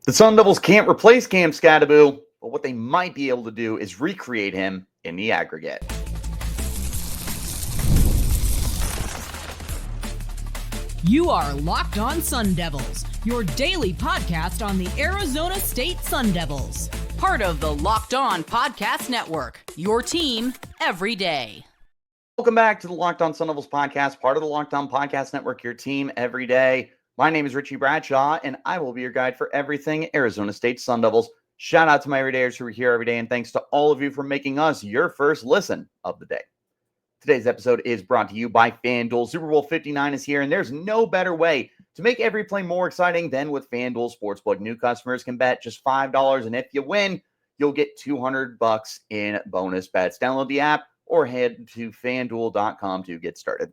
The Sun Devils can't replace Cam Skattebo, but what they might be able to do is recreate him in the aggregate. You are Locked On Sun Devils, your daily podcast on the Arizona State Sun Devils. Part of the Locked On Podcast Network, your team every day. Welcome back to the Locked On Sun Devils podcast, part of the Locked On Podcast Network, your team every day. My name is Richie Bradshaw, and I will be your guide for everything Arizona State Sun Devils. Shout out to my everydayers who are here every day, and thanks to all of you for making us your first listen of the day. Today's episode is brought to you by FanDuel. Super Bowl 59 is here, and there's no better way to make every play more exciting than with FanDuel Sportsbook. New customers can bet just $5, and if you win, you'll get $200 in bonus bets. Download the app or head to FanDuel.com to get started.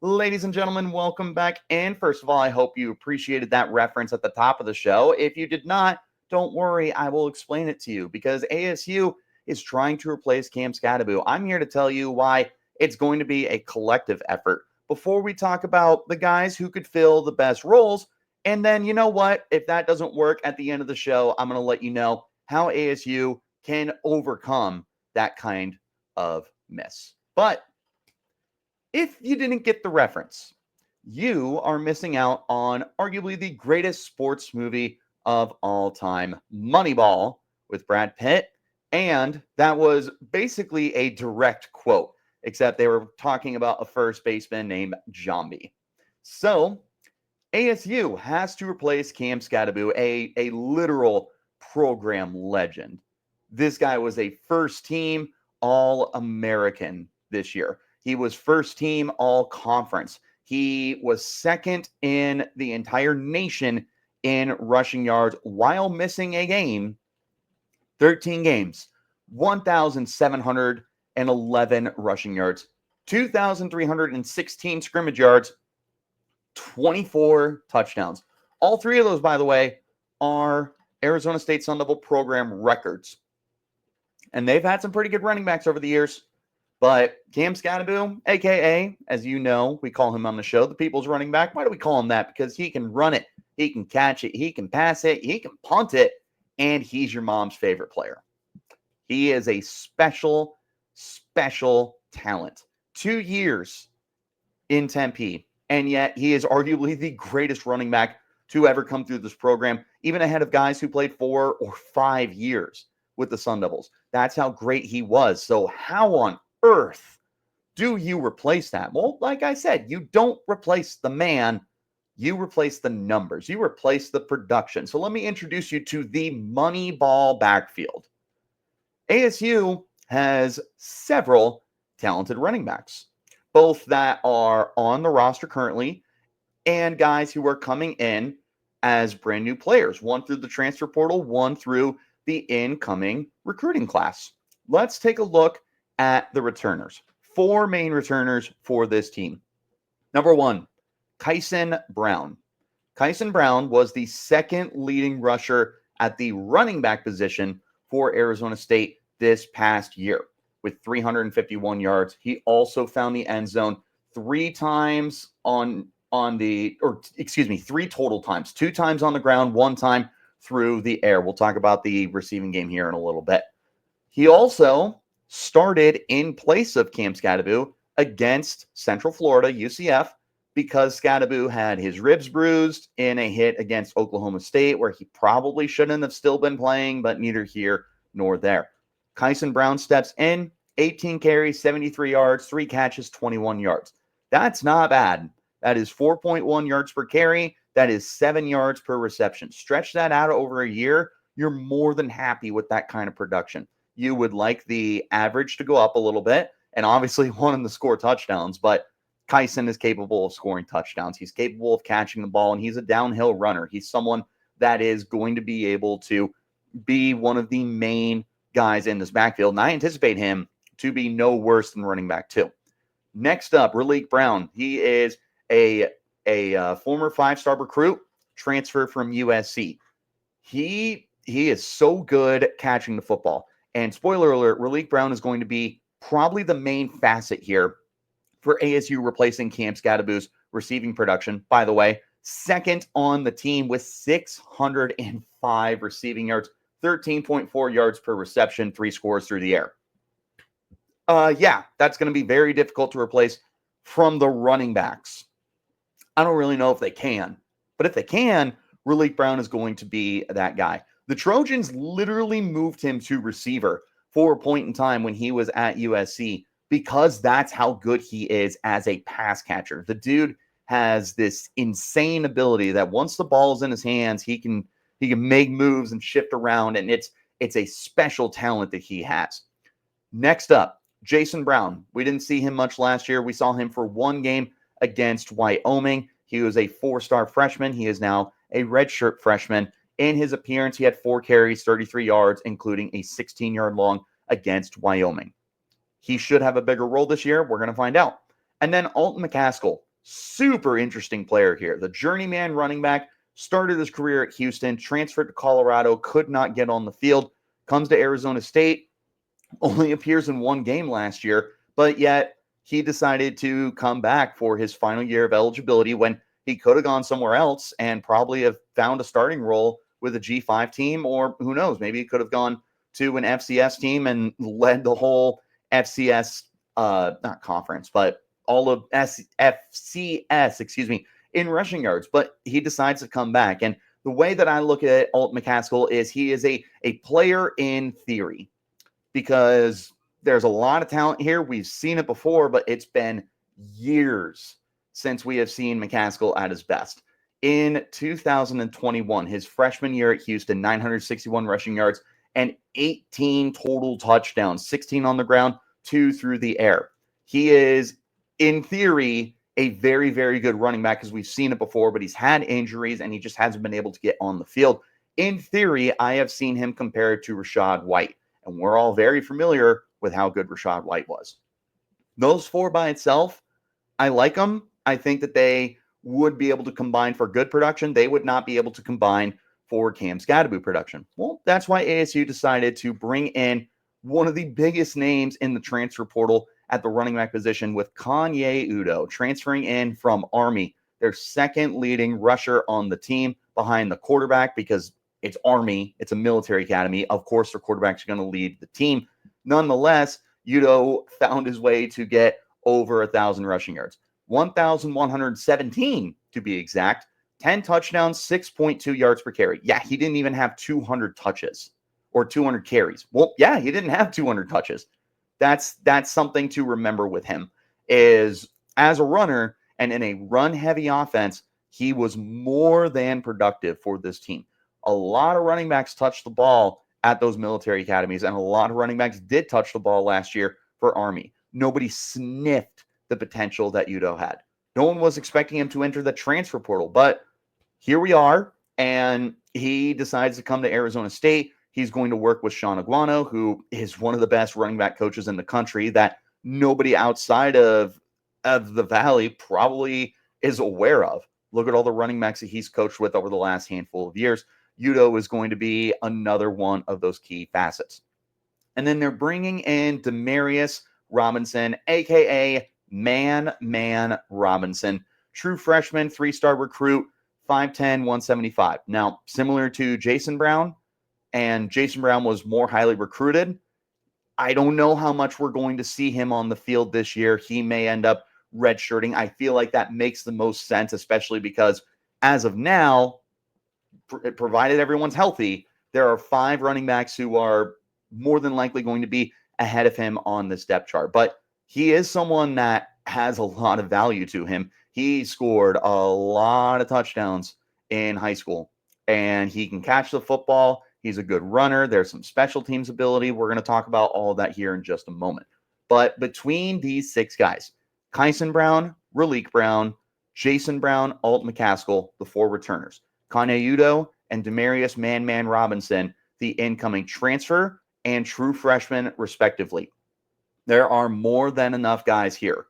Ladies and gentlemen, welcome back. And first of all, I hope you appreciated that reference at the top of the show. If you did not, don't worry, I will explain it to you because ASU is trying to replace Cam Skattebo. I'm here to tell you why it's going to be a collective effort. Before we talk about the guys who could fill the best roles, and then you know what? If that doesn't work at the end of the show, I'm going to let you know how ASU can overcome that kind of miss. But if you didn't get the reference, you are missing out on arguably the greatest sports movie of all time, Moneyball, with Brad Pitt. And that was basically a direct quote, except they were talking about a first baseman named Jambi. So ASU has to replace Cam Skattebo, a literal program legend. This guy was a first team All-American this year. He was first team All-Conference. He was second in the entire nation in rushing yards while missing a game. 13 games, 1,711 rushing yards, 2,316 scrimmage yards, 24 touchdowns. All three of those, by the way, are Arizona State Sun Devil program records. And they've had some pretty good running backs over the years. But Cam Skattebo, a.k.a., as you know, we call him on the show, the people's running back. Why do we call him that? Because he can run it, he can catch it, he can pass it, he can punt it, and he's your mom's favorite player. He is a special, special talent. 2 years in Tempe, and yet he is arguably the greatest running back to ever come through this program, even ahead of guys who played 4 or 5 years with the Sun Devils. That's how great he was. So how on earth do you replace that? Well, like I said, you don't replace the man, you replace the numbers, you replace the production. So let me introduce you to the Moneyball Backfield. ASU has several talented running backs, both that are on the roster currently and guys who are coming in as brand new players, one through the transfer portal, one through the incoming recruiting class. Let's take a look at the returners. 4 main returners for this team. Number 1, Kyson Brown. Kyson Brown was the second leading rusher at the running back position for Arizona State this past year with 351 yards. He also found the end zone 3 times 3 total times. 2 times on the ground, 1 time through the air. We'll talk about the receiving game here in a little bit. He also started in place of Cam Skattebo against Central Florida, UCF, because Skattebo had his ribs bruised in a hit against Oklahoma State where he probably shouldn't have still been playing, but neither here nor there. Kyson Brown steps in, 18 carries, 73 yards, 3 catches, 21 yards. That's not bad. That is 4.1 yards per carry. That is 7 yards per reception. Stretch that out over a year. You're more than happy with that kind of production. You would like the average to go up a little bit and obviously want him to score touchdowns, but Kyson is capable of scoring touchdowns. He's capable of catching the ball, and he's a downhill runner. He's someone that is going to be able to be one of the main guys in this backfield, and I anticipate him to be no worse than running back 2. Next up, Raleek Brown. He is a former 5-star recruit, transfer from USC. He is so good at catching the football. And spoiler alert, Raleek Brown is going to be probably the main facet here for ASU replacing Cam Skattebo's receiving production. By the way, second on the team with 605 receiving yards, 13.4 yards per reception, 3 scores through the air. Yeah, that's going to be very difficult to replace from the running backs. I don't really know if they can, but if they can, Raleek Brown is going to be that guy. The Trojans literally moved him to receiver for a point in time when he was at USC because that's how good he is as a pass catcher. The dude has this insane ability that once the ball is in his hands, he can make moves and shift around, and it's a special talent that he has. Next up, Jason Brown. We didn't see him much last year. We saw him for one game against Wyoming. He was a 4-star freshman. He is now a redshirt freshman. In his appearance, he had 4 carries, 33 yards, including a 16-yard long against Wyoming. He should have a bigger role this year. We're going to find out. And then Alton McCaskill, super interesting player here. The journeyman running back, started his career at Houston, transferred to Colorado, could not get on the field, comes to Arizona State, only appears in one game last year, but yet he decided to come back for his final year of eligibility when he could have gone somewhere else and probably have found a starting role with a G5 team, or who knows, maybe he could have gone to an FCS team and led the whole FCS, not conference, but all of FCS, in rushing yards. But he decides to come back. And the way that I look at Alton McCaskill is he is a player in theory, because there's a lot of talent here. We've seen it before, but it's been years since we have seen McCaskill at his best. In 2021, his freshman year at Houston, 961 rushing yards and 18 total touchdowns, 16 on the ground, 2 through the air. He is, in theory, a very, very good running back because we've seen it before, but he's had injuries and he just hasn't been able to get on the field. In theory, I have seen him compared to Rachaad White, and we're all very familiar with how good Rachaad White was. Those 4 by itself, I like them. I think that they would be able to combine for good production. They would not be able to combine for Cam Skattebo production. Well, that's why ASU decided to bring in one of the biggest names in the transfer portal at the running back position with Kanye Udoh, transferring in from Army, their second leading rusher on the team behind the quarterback, because it's Army, it's a military academy. Of course, their quarterback's going to lead the team. Nonetheless, Udoh found his way to get over 1,000 rushing yards. 1,117 to be exact, 10 touchdowns, 6.2 yards per carry. Yeah, he didn't even have 200 touches or 200 carries. Well, yeah, he didn't have 200 touches. That's something to remember with him, is as a runner and in a run-heavy offense, he was more than productive for this team. A lot of running backs touched the ball at those military academies, and a lot of running backs did touch the ball last year for Army. Nobody sniffed the potential that Udoh had. No one was expecting him to enter the transfer portal, but here we are, and he decides to come to Arizona State. He's going to work with Sean Aguano, who is one of the best running back coaches in the country that nobody outside of the Valley probably is aware of. Look at all the running backs that he's coached with over the last handful of years. Udoh is going to be another one of those key facets. And then they're bringing in Demarius Robinson, a.k.a. Man Robinson, true freshman, 3-star recruit, 5'10", 175. Now, similar to Jason Brown, and Jason Brown was more highly recruited, I don't know how much we're going to see him on the field this year. He may end up redshirting. I feel like that makes the most sense, especially because as of now, provided everyone's healthy, there are 5 running backs who are more than likely going to be ahead of him on this depth chart. But he is someone that has a lot of value to him. He scored a lot of touchdowns in high school, and he can catch the football. He's a good runner. There's some special teams ability. We're going to talk about all of that here in just a moment. But between these 6 guys, Kyson Brown, Raleek Brown, Jason Brown, Alton McCaskill, the 4 returners, Kanye Udoh, and Demarius Man Robinson, the incoming transfer and true freshman, respectively. There are more than enough guys here.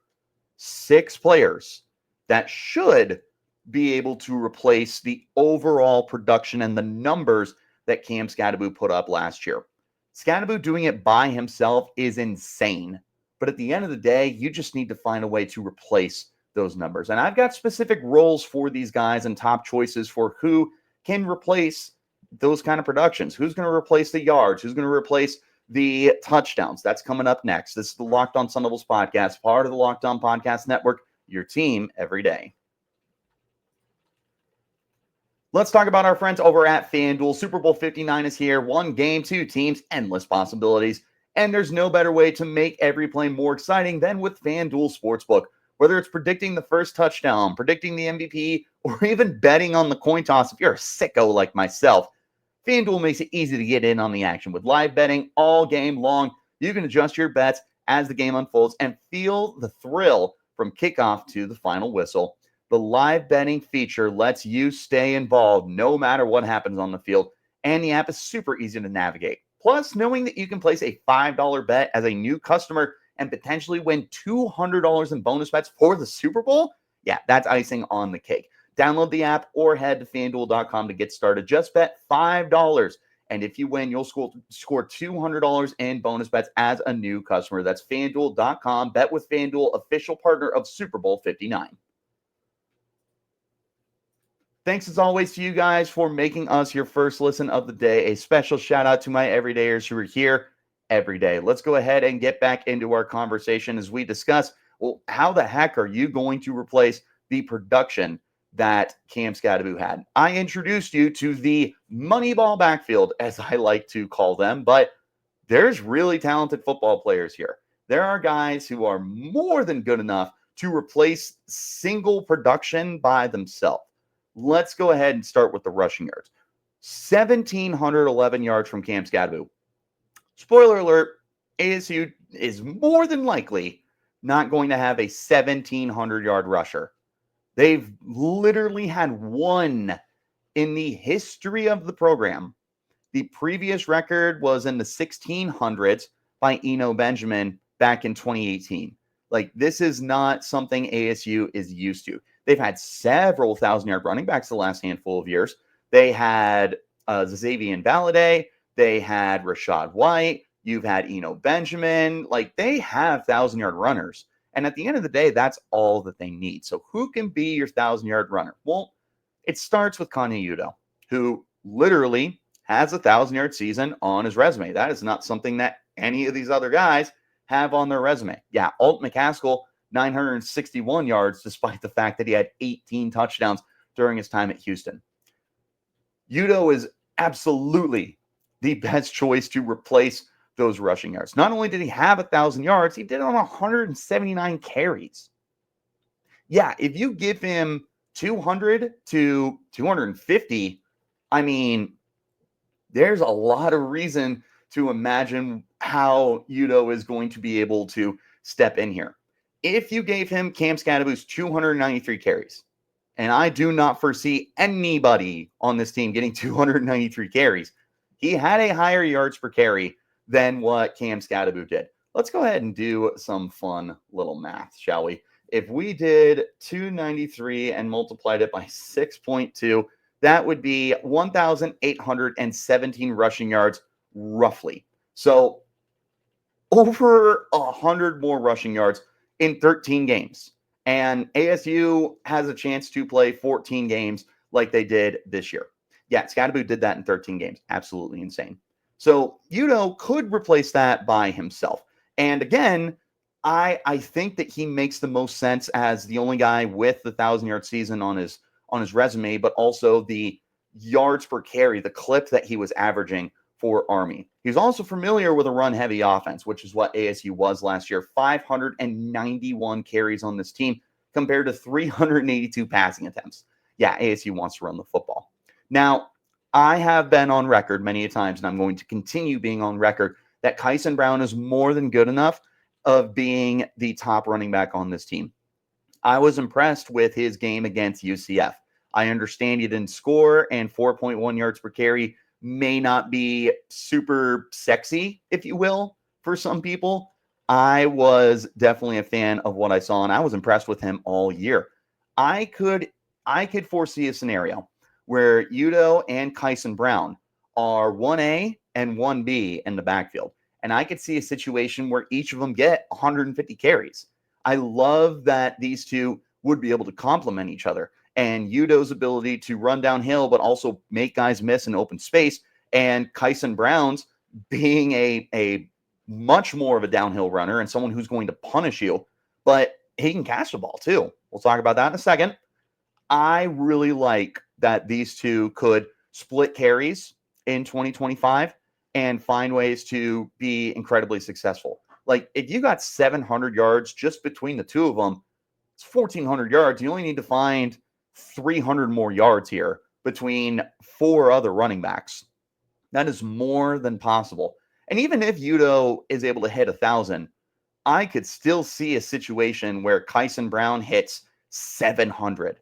6 players that should be able to replace the overall production and the numbers that Cam Skattebo put up last year. Skattebo doing it by himself is insane. But at the end of the day, you just need to find a way to replace those numbers. And I've got specific roles for these guys and top choices for who can replace those kind of productions. Who's going to replace the yards? Who's going to replace the touchdowns? That's coming up next. This is the Locked On Sun Devils podcast, part of the Locked On Podcast Network, your team every day. Let's talk about our friends over at FanDuel. Super Bowl 59 is here. One game, two teams, endless possibilities. And there's no better way to make every play more exciting than with FanDuel Sportsbook. Whether it's predicting the first touchdown, predicting the MVP, or even betting on the coin toss if you're a sicko like myself, FanDuel makes it easy to get in on the action. With live betting all game long, you can adjust your bets as the game unfolds and feel the thrill from kickoff to the final whistle. The live betting feature lets you stay involved no matter what happens on the field, and the app is super easy to navigate. Plus, knowing that you can place a $5 bet as a new customer and potentially win $200 in bonus bets for the Super Bowl, yeah, that's icing on the cake. Download the app or head to FanDuel.com to get started. Just bet $5, and if you win, you'll score $200 in bonus bets as a new customer. That's FanDuel.com. Bet with FanDuel, official partner of Super Bowl 59. Thanks as always to you guys for making us your first listen of the day. A special shout out to my everydayers who are here every day. Let's go ahead and get back into our conversation as we discuss, well, how the heck are you going to replace the production that Cam Skattebo had? I introduced you to the Moneyball Backfield, as I like to call them, but there's really talented football players here. There are guys who are more than good enough to replace single production by themselves. Let's go ahead and start with the rushing yards. 1,711 yards from Cam Skattebo. Spoiler alert, ASU is more than likely not going to have a 1,700-yard rusher. They've literally had one in the history of the program. The previous record was in the 1,600s by Eno Benjamin back in 2018. Like, this is not something ASU is used to. They've had several 1,000-yard running backs the last handful of years. They had Xavier Valade. They had Rashad White. You've had Eno Benjamin. Like, they have 1,000-yard runners. And at the end of the day, that's all that they need. So who can be your 1,000-yard runner? Well, it starts with Kanye Udoh, who literally has a 1,000-yard season on his resume. That is not something that any of these other guys have on their resume. Yeah, Alt McCaskill, 961 yards, despite the fact that he had 18 touchdowns during his time at Houston. Udoh is absolutely the best choice to replace those rushing yards. Not only did he have 1,000 yards, he did it on 179 carries. Yeah, if you give him 200 to 250, I mean, there's a lot of reason to imagine how Udoh is going to be able to step in here. If you gave him Cam Skattebo's 293 carries, and I do not foresee anybody on this team getting 293 carries, he had a higher yards per carry than what Cam Skattebo did. Let's go ahead and do some fun little math, shall we? If we did 293 and multiplied it by 6.2, that would be 1,817 rushing yards, roughly. So over 100 more rushing yards in 13 games. And ASU has a chance to play 14 games like they did this year. Yeah, Skattebo did that in 13 games. Absolutely insane. So Udoh could replace that by himself. And again, I think that he makes the most sense as the only guy with the 1,000-yard season on his resume, but also the yards per carry, the clip that he was averaging for Army. He's also familiar with a run-heavy offense, which is what ASU was last year. 591 carries on this team compared to 382 passing attempts. Yeah, ASU wants to run the football. Now, I have been on record many times, and I'm going to continue being on record, that Kyson Brown is more than good enough of being the top running back on this team. I was impressed with his game against UCF. I understand he didn't score, and 4.1 yards per carry may not be super sexy, if you will, for some people. I was definitely a fan of what I saw, and I was impressed with him all year. I could foresee a scenario where Udoh and Kyson Brown are 1A and 1B in the backfield. And I could see a situation where each of them get 150 carries. I love that these two would be able to complement each other. And Udoh's ability to run downhill, but also make guys miss in open space, and Kyson Brown's being a much more of a downhill runner and someone who's going to punish you, but he can catch the ball too. We'll talk about that in a second. I really like that these two could split carries in 2025 and find ways to be incredibly successful. Like, if you got 700 yards just between the two of them, it's 1,400 yards. You only need to find 300 more yards here between 4 other running backs. That is more than possible. And even if Udoh is able to hit 1,000, I could still see a situation where Kyson Brown hits 700.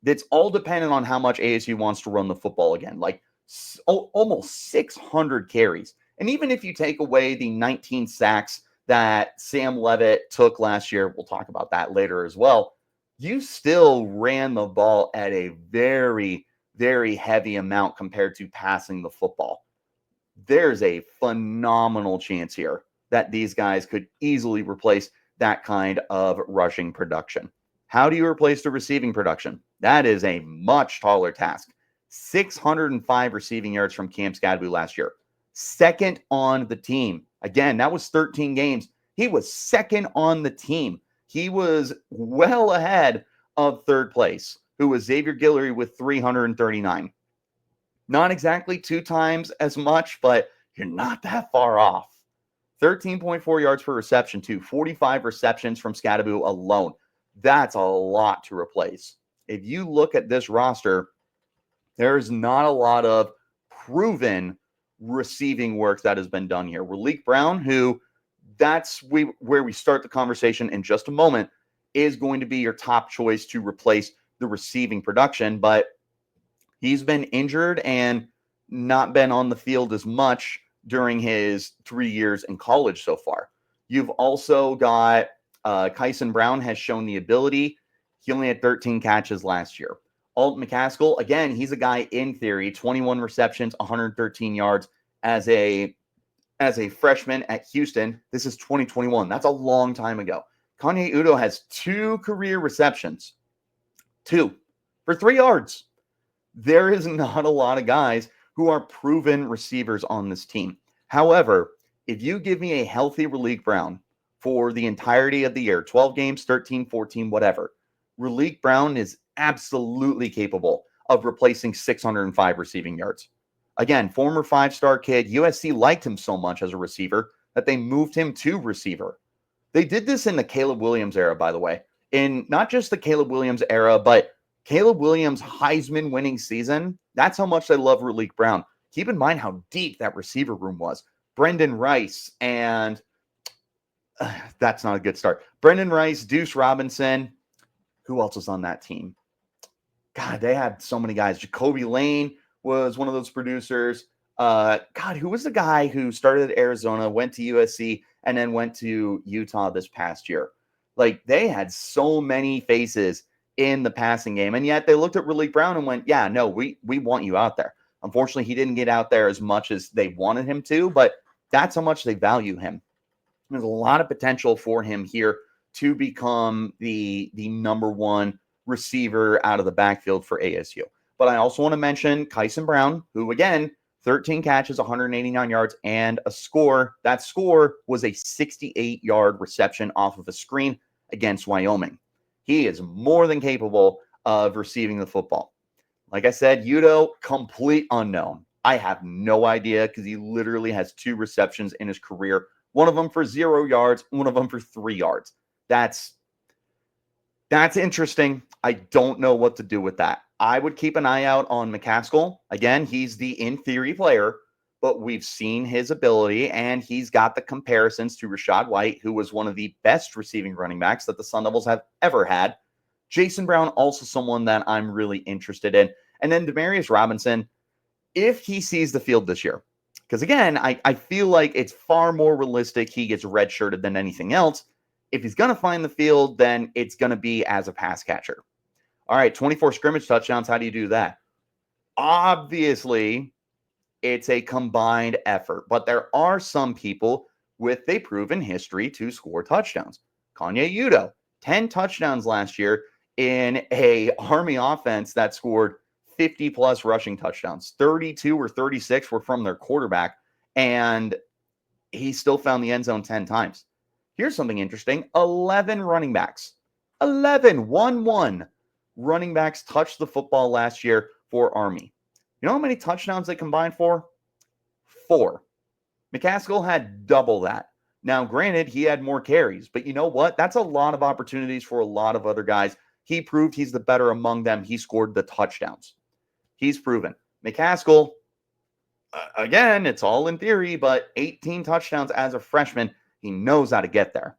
It's all dependent on how much ASU wants to run the football again. Like almost 600 carries. And even if you take away the 19 sacks that Sam Leavitt took last year, we'll talk about that later as well, you still ran the ball at a very, very heavy amount compared to passing the football. There's a phenomenal chance here that these guys could easily replace that kind of rushing production. How do you replace the receiving production? That is a much taller task. 605 receiving yards from Cam Skattebo last year. Second on the team. Again, that was 13 games. He was second on the team. He was well ahead of third place, who was Xavier Guillory with 339. Not exactly 2 times as much, but you're not that far off. 13.4 yards per reception, too. 45 receptions from Skattebo alone. That's a lot to replace. If you look at this roster, there's not a lot of proven receiving work that has been done here. Raleek Brown, who where we start the conversation in just a moment, is going to be your top choice to replace the receiving production, but he's been injured and not been on the field as much during his 3 years in college so far. You've also got Kyson Brown has shown the ability. He only had 13 catches last year. Alt McCaskill, again, he's a guy in theory, 21 receptions, 113 yards as a freshman at Houston. This is 2021. That's a long time ago. Kanye Udoh has 2 career receptions. 2 for 3 yards. There is not a lot of guys who are proven receivers on this team. However, if you give me a healthy Raleek Brown for the entirety of the year, 12 games, 13, 14, whatever, Raleek Brown is absolutely capable of replacing 605 receiving yards. Again, former 5-star kid. USC liked him so much as a receiver that they moved him to receiver. They did this in the Caleb Williams era, by the way. In not just the Caleb Williams era, but Caleb Williams' Heisman winning season. That's how much they love Raleek Brown. Keep in mind how deep that receiver room was. Brendan Rice and that's not a good start. Brendan Rice, Deuce Robinson. Who else was on that team? God, they had so many guys. Jacoby Lane was one of those producers. God, who was the guy who started at Arizona, went to USC, and then went to Utah this past year? Like, they had so many faces in the passing game, and yet they looked at Raleek Brown and went, yeah, no, we want you out there. Unfortunately, he didn't get out there as much as they wanted him to, but that's how much they value him. There's a lot of potential for him here to become the number 1 receiver out of the backfield for ASU. But I also want to mention Kyson Brown, who, again, 13 catches, 189 yards, and a score. That score was a 68-yard reception off of a screen against Wyoming. He is more than capable of receiving the football. Like I said, Udoh, complete unknown. I have no idea because he literally has 2 receptions in his career. One of them for 0 yards, one of them for 3 yards. That's interesting. I don't know what to do with that. I would keep an eye out on McCaskill. Again, he's the in-theory player, but we've seen his ability, and he's got the comparisons to Rachaad White, who was one of the best receiving running backs that the Sun Devils have ever had. Jason Brown, also someone that I'm really interested in. And then Demarius Robinson, if he sees the field this year. Because, again, I feel like it's far more realistic he gets redshirted than anything else. If he's going to find the field, then it's going to be as a pass catcher. All right, 24 scrimmage touchdowns. How do you do that? Obviously, it's a combined effort, but there are some people with a proven history to score touchdowns. Kanye Udoh, 10 touchdowns last year in a Army offense that scored 50 plus rushing touchdowns. 32 or 36 were from their quarterback, and he still found the end zone 10 times. Here's something interesting. 11 running backs. 11, 1-1 running backs touched the football last year for Army. You know how many touchdowns they combined for? 4. McCaskill had double that. Now, granted, he had more carries, but you know what? That's a lot of opportunities for a lot of other guys. He proved he's the better among them. He scored the touchdowns. He's proven. McCaskill, again, it's all in theory, but 18 touchdowns as a freshman. He knows how to get there.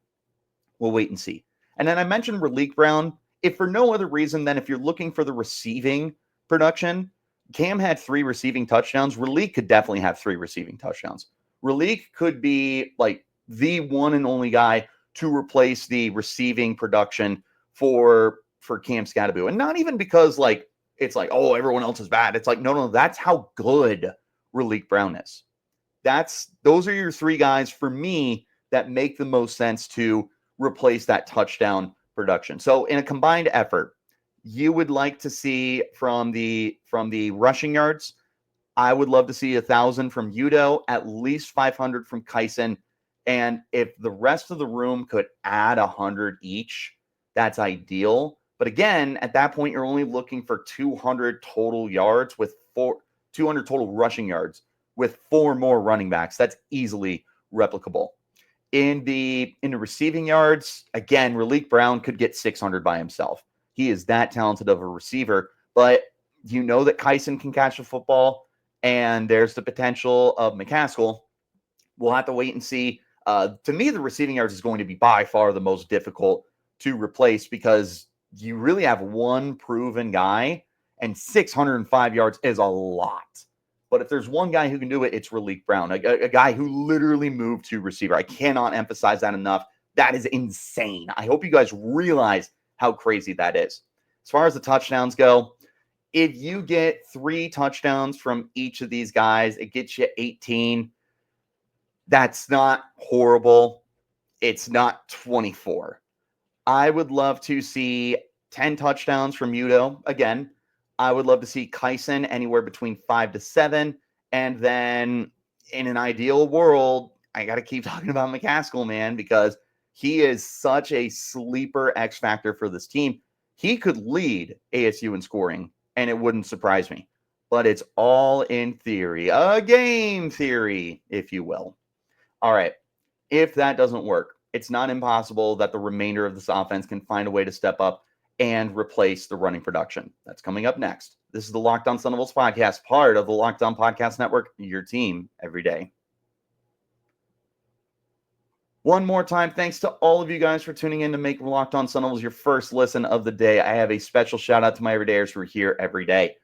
We'll wait and see. And then I mentioned Raleek Brown. If for no other reason than if you're looking for the receiving production, Cam had 3 receiving touchdowns. Raleek could definitely have 3 receiving touchdowns. Raleek could be like the one and only guy to replace the receiving production for Cam Skattebo. And not even because like it's like, oh, everyone else is bad. It's like, no, that's how good Raleek Brown is. Those are your 3 guys for me that make the most sense to replace that touchdown production. So in a combined effort, you would like to see from the rushing yards, I would love to see 1,000 from Udoh, at least 500 from Kyson. And if the rest of the room could add 100 each, that's ideal. But again, at that point, you're only looking for 200 total yards with 200 total rushing yards with 4 more running backs. That's easily replicable. In the receiving yards, again, Raleek Brown could get 600 by himself. He is that talented of a receiver, but you know that Kyson can catch the football, and there's the potential of McCaskill. We'll have to wait and see. To me, the receiving yards is going to be by far the most difficult to replace because you really have one proven guy, and 605 yards is a lot. But if there's one guy who can do it, it's Raleek Brown, a guy who literally moved to receiver. I cannot emphasize that enough. That is insane. I hope you guys realize how crazy that is. As far as the touchdowns go, if you get 3 touchdowns from each of these guys, it gets you 18. That's not horrible. It's not 24. I would love to see 10 touchdowns from Udoh. Again, I would love to see Kyson anywhere between 5 to 7. And then in an ideal world, I got to keep talking about McCaskill, man, because he is such a sleeper X factor for this team. He could lead ASU in scoring, and it wouldn't surprise me. But it's all in theory, a game theory, if you will. All right. If that doesn't work, it's not impossible that the remainder of this offense can find a way to step up and replace the running production. That's coming up next. This is the Locked On Sun Devils podcast, part of the Locked On Podcast Network, your team every day. One more time, thanks to all of you guys for tuning in to make Locked On Sun Devils your first listen of the day. I have a special shout out to my everydayers who are here every day.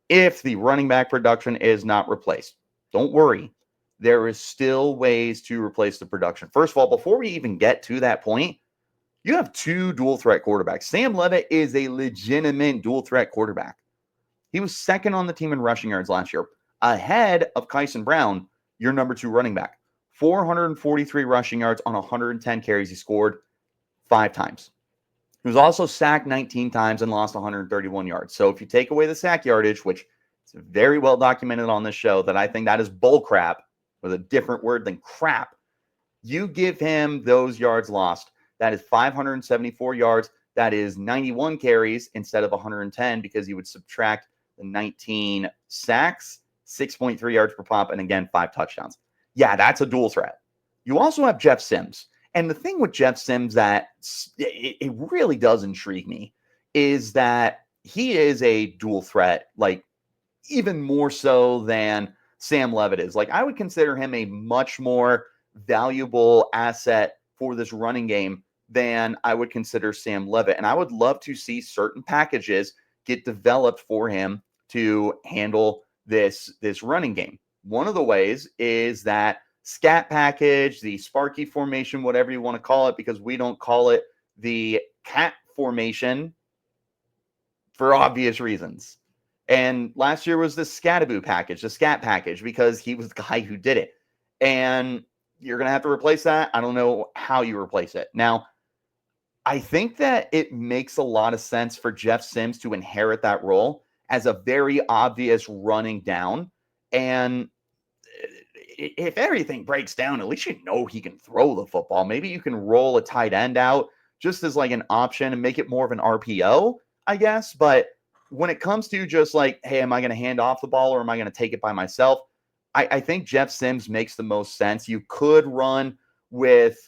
If the running back production is not replaced, don't worry. There is still ways to replace the production. First of all, before we even get to that point, you have 2 dual threat quarterbacks. Sam Leavitt is a legitimate dual threat quarterback. He was second on the team in rushing yards last year, ahead of Kyson Brown, your number 2 running back. 443 rushing yards on 110 carries. He scored 5 times. He was also sacked 19 times and lost 131 yards. So if you take away the sack yardage, which is very well documented on this show, that I think that is bull crap with a different word than crap, you give him those yards lost. That is 574 yards. That is 91 carries instead of 110 because you would subtract the 19 sacks, 6.3 yards per pop, and again, 5 touchdowns. Yeah, that's a dual threat. You also have Jeff Sims. And the thing with Jeff Sims that it really does intrigue me is that he is a dual threat, like even more so than Sam Leavitt is. Like I would consider him a much more valuable asset for this running game than I would consider Sam Leavitt. And I would love to see certain packages get developed for him to handle this running game. One of the ways is that scat package, the Sparky formation, whatever you want to call it, because we don't call it the cat formation for obvious reasons. And last year was the Skattebo package, the scat package, because he was the guy who did it. And you're going to have to replace that. I don't know how you replace it. Now, I think that it makes a lot of sense for Jeff Sims to inherit that role as a very obvious running down. And if everything breaks down, at least you know he can throw the football. Maybe you can roll a tight end out just as like an option and make it more of an RPO, I guess. But when it comes to just like, hey, am I going to hand off the ball or am I going to take it by myself? I think Jeff Sims makes the most sense. You could run with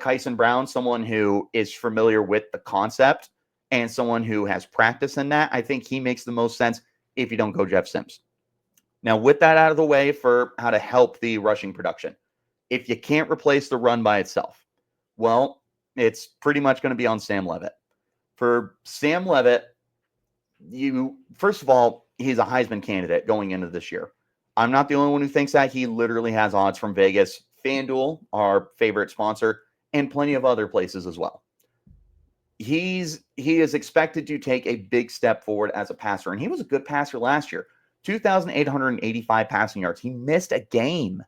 Kyson Brown, someone who is familiar with the concept and someone who has practice in that. I think he makes the most sense if you don't go Jeff Sims. Now, with that out of the way for how to help the rushing production, if you can't replace the run by itself, well, it's pretty much going to be on Sam Leavitt. For Sam Leavitt, first of all, he's a Heisman candidate going into this year. I'm not the only one who thinks that. He literally has odds from Vegas, FanDuel, our favorite sponsor, and plenty of other places as well. He is expected to take a big step forward as a passer, and he was a good passer last year. 2,885 passing yards. He missed a game.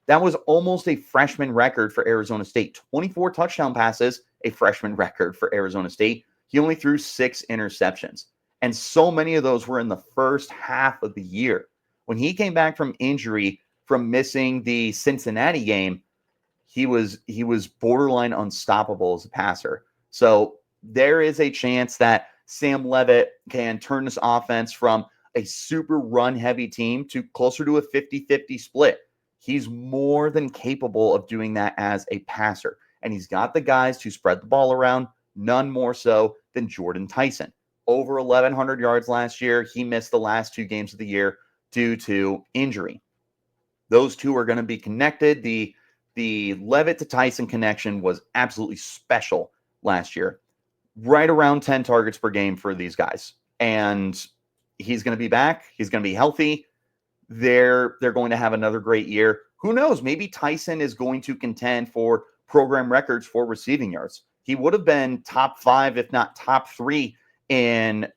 That was almost a freshman record for Arizona State. 24 touchdown passes, a freshman record for Arizona State. He only threw 6 interceptions. And so many of those were in the first half of the year. When he came back from injury, from missing the Cincinnati game, he was borderline unstoppable as a passer. So there is a chance that Sam Leavitt can turn this offense from a super run-heavy team to closer to a 50-50 split. He's more than capable of doing that as a passer. And he's got the guys to spread the ball around, none more so than Jordan Tyson. Over 1,100 yards last year. He missed the last 2 games of the year due to injury. Those two are going to be connected. The Leavitt to Tyson connection was absolutely special last year. Right around 10 targets per game for these guys. And he's going to be back. He's going to be healthy. They're going to have another great year. Who knows? Maybe Tyson is going to contend for program records for receiving yards. He would have been top 5, if not top 3 in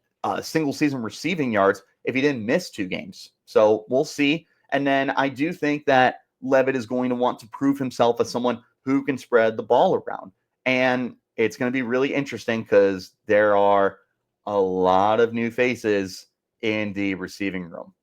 single season receiving yards if he didn't miss 2 games. So we'll see. And then I do think that Leavitt is going to want to prove himself as someone who can spread the ball around. And it's going to be really interesting because there are a lot of new faces in the receiving room.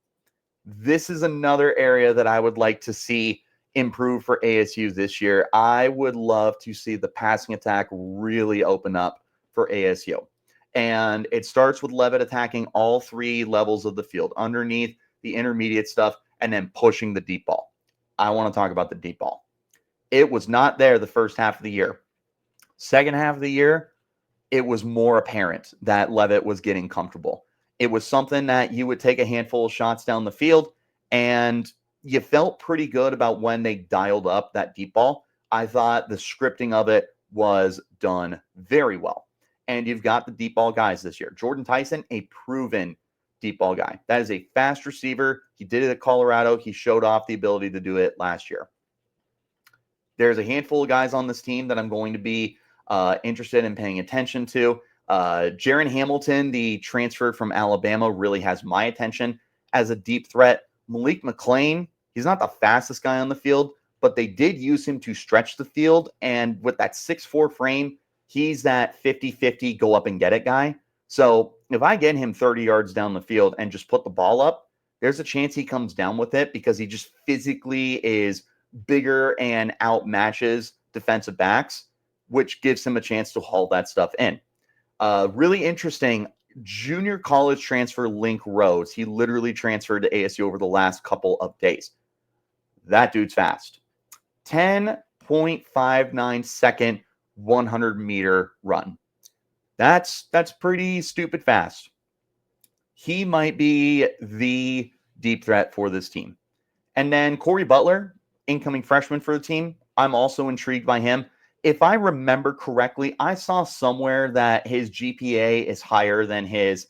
This is another area that I would like to see improve for ASU this year. I would love to see the passing attack really open up for ASU. And it starts with Leavitt attacking all 3 levels of the field, underneath, the intermediate stuff, and then pushing the deep ball. I want to talk about the deep ball. It was not there the first half of the year. Second half of the year, it was more apparent that Leavitt was getting comfortable. It was something that you would take a handful of shots down the field, and you felt pretty good about when they dialed up that deep ball. I thought the scripting of it was done very well. And you've got the deep ball guys this year. Jordan Tyson, a proven deep ball guy. That is a fast receiver. He did it at Colorado. He showed off the ability to do it last year. There's a handful of guys on this team that I'm going to be interested in paying attention to. Jaron Hamilton, the transfer from Alabama, really has my attention as a deep threat. Malik McClain, he's not the fastest guy on the field, but they did use him to stretch the field. And with that 6'4" frame, he's that 50-50 go up and get it guy. So if I get him 30 yards down the field and just put the ball up, there's a chance he comes down with it because he just physically is bigger and outmatches defensive backs, which gives him a chance to haul that stuff in. Really interesting, junior college transfer Link Rose. He literally transferred to ASU over the last couple of days. That dude's fast. 10.59 second 100-meter run. That's pretty stupid fast. He might be the deep threat for this team. And then Corey Butler, incoming freshman for the team. I'm also intrigued by him. If I remember correctly, I saw somewhere that his GPA is higher than his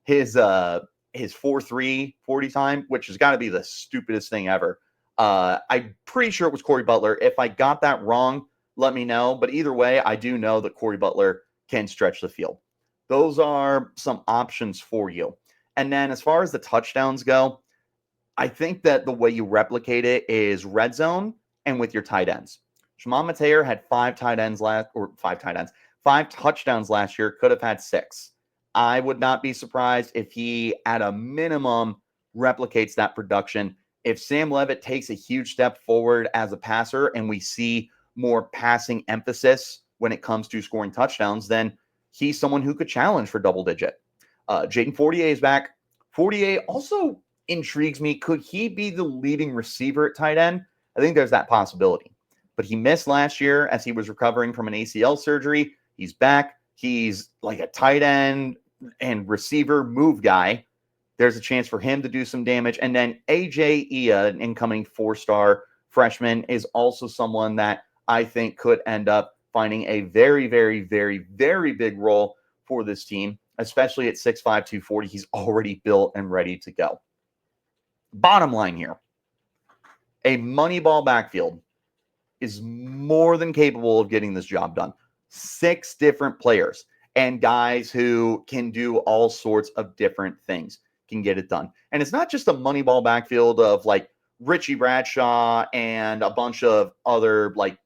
4.3 40 time, which has got to be the stupidest thing ever. I'm pretty sure it was Corey Butler. If I got that wrong, let me know. But either way, I do know that Corey Butler can stretch the field. Those are some options for you. And then as far as the touchdowns go, I think that the way you replicate it is red zone and with your tight ends. Shimon Mateer had 5 tight ends, 5 touchdowns last year, could have had 6. I would not be surprised if he, at a minimum, replicates that production. If Sam Leavitt takes a huge step forward as a passer and we see more passing emphasis when it comes to scoring touchdowns, then he's someone who could challenge for double digit. Jaden Fortier is back. Fortier also intrigues me. Could he be the leading receiver at tight end? I think there's that possibility. But he missed last year as he was recovering from an ACL surgery. He's back. He's like a tight end and receiver move guy. There's a chance for him to do some damage. And then AJ Ia, an incoming 4-star freshman, is also someone that I think could end up finding a very, very, very, very big role for this team, especially at 6'5", 240. He's already built and ready to go. Bottom line here, a Moneyball backfield is more than capable of getting this job done. 6 different players and guys who can do all sorts of different things can get it done. And it's not just a Moneyball backfield of like Richie Bradshaw and a bunch of other like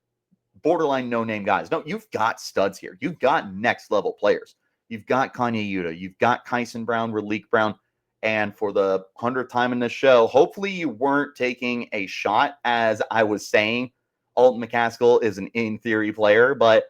borderline no-name guys. No, you've got studs here. You've got next-level players. You've got Kanye Udoh. You've got Kyson Brown, Raleek Brown. And for the 100th time in this show, hopefully you weren't taking a shot as I was saying Alton McCaskill is an in-theory player. But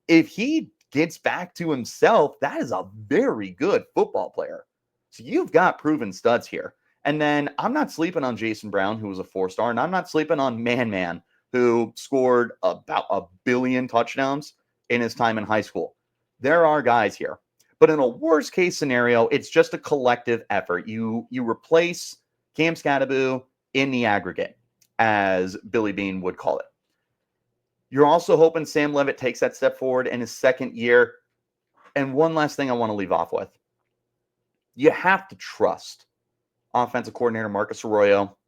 if he gets back to himself, that is a very good football player. So you've got proven studs here. And then I'm not sleeping on Jason Brown, who was a 4-star, and I'm not sleeping on Man, who scored about 1 billion touchdowns in his time in high school. There are guys here. But in a worst case scenario, it's just a collective effort. You replace Cam Skattebo in the aggregate, as Billy Bean would call it. You're also hoping Sam Leavitt takes that step forward in his second year. And one last thing I want to leave off with. You have to trust offensive coordinator Marcus Arroyo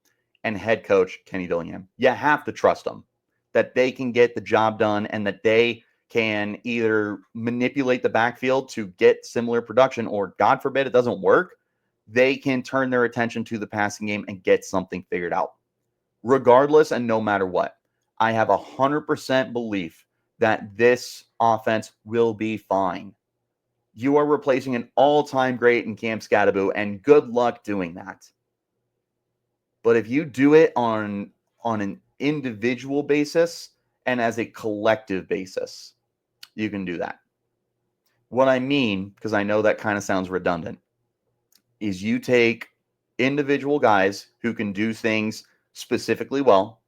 and head coach Kenny Dillingham. You have to trust them that they can get the job done and that they can either manipulate the backfield to get similar production, or God forbid it doesn't work, they can turn their attention to the passing game and get something figured out. Regardless and no matter what, I have 100% belief that this offense will be fine. You are replacing an all-time great in Cam Skattebo, and good luck doing that. But if you do it on an individual basis and as a collective basis, you can do that. What I mean, because I know that kind of sounds redundant, is you take individual guys who can do things specifically well,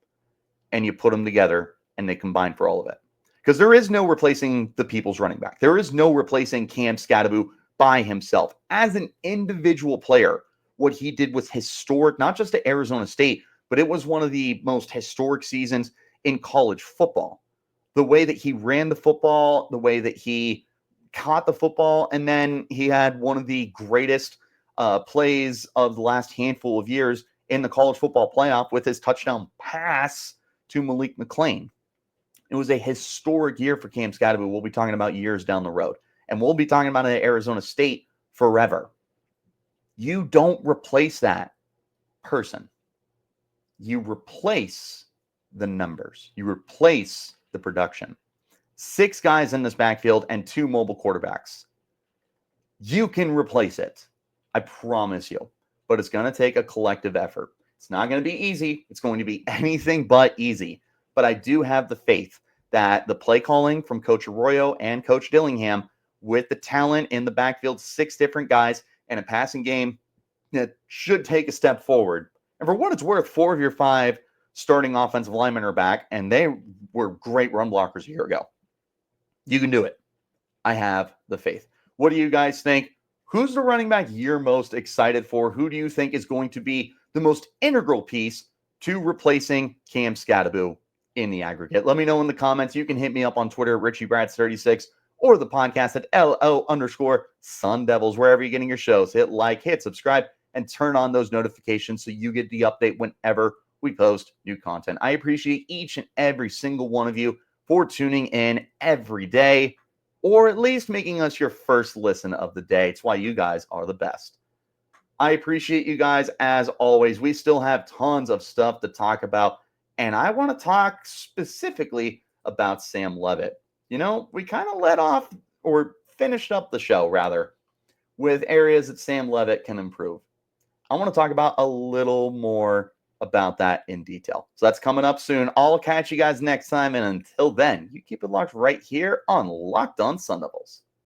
and you put them together, and they combine for all of it. Because there is no replacing the people's running back. There is no replacing Cam Skattebo by himself. As an individual player, what he did was historic, not just to Arizona State, but it was one of the most historic seasons in college football. The way that he ran the football, the way that he caught the football, and then he had one of the greatest plays of the last handful of years in the college football playoff with his touchdown pass to Malik McClain. It was a historic year for Cam Skattebo. We'll be talking about years down the road. And we'll be talking about it at Arizona State forever. You don't replace that person. You replace the numbers. You replace the production. 6 guys in this backfield and 2 mobile quarterbacks. You can replace it. I promise you. But it's going to take a collective effort. It's not going to be easy. It's going to be anything but easy. But I do have the faith that the play calling from Coach Arroyo and Coach Dillingham, with the talent in the backfield, 6 different guys, and a passing game that should take a step forward. And for what it's worth, 4 of your 5 starting offensive linemen are back, and they were great run blockers a year ago. You can do it. I have the faith. What do you guys think? Who's the running back you're most excited for? Who do you think is going to be the most integral piece to replacing Cam Skattebo in the aggregate? Let me know in the comments. You can hit me up on Twitter at RichieBrads36 or the podcast at LO_Sun Devils, wherever you're getting your shows. Hit like, hit subscribe, and turn on those notifications so you get the update whenever we post new content. I appreciate each and every single one of you for tuning in every day, or at least making us your first listen of the day. It's why you guys are the best. I appreciate you guys as always. We still have tons of stuff to talk about, and I want to talk specifically about Sam Leavitt. we kind of let off or finished up the show, rather, with areas that Sam Leavitt can improve. I want to talk about a little more about that in detail. So that's coming up soon. I'll catch you guys next time. And until then, you keep it locked right here on Locked On Sun Devils.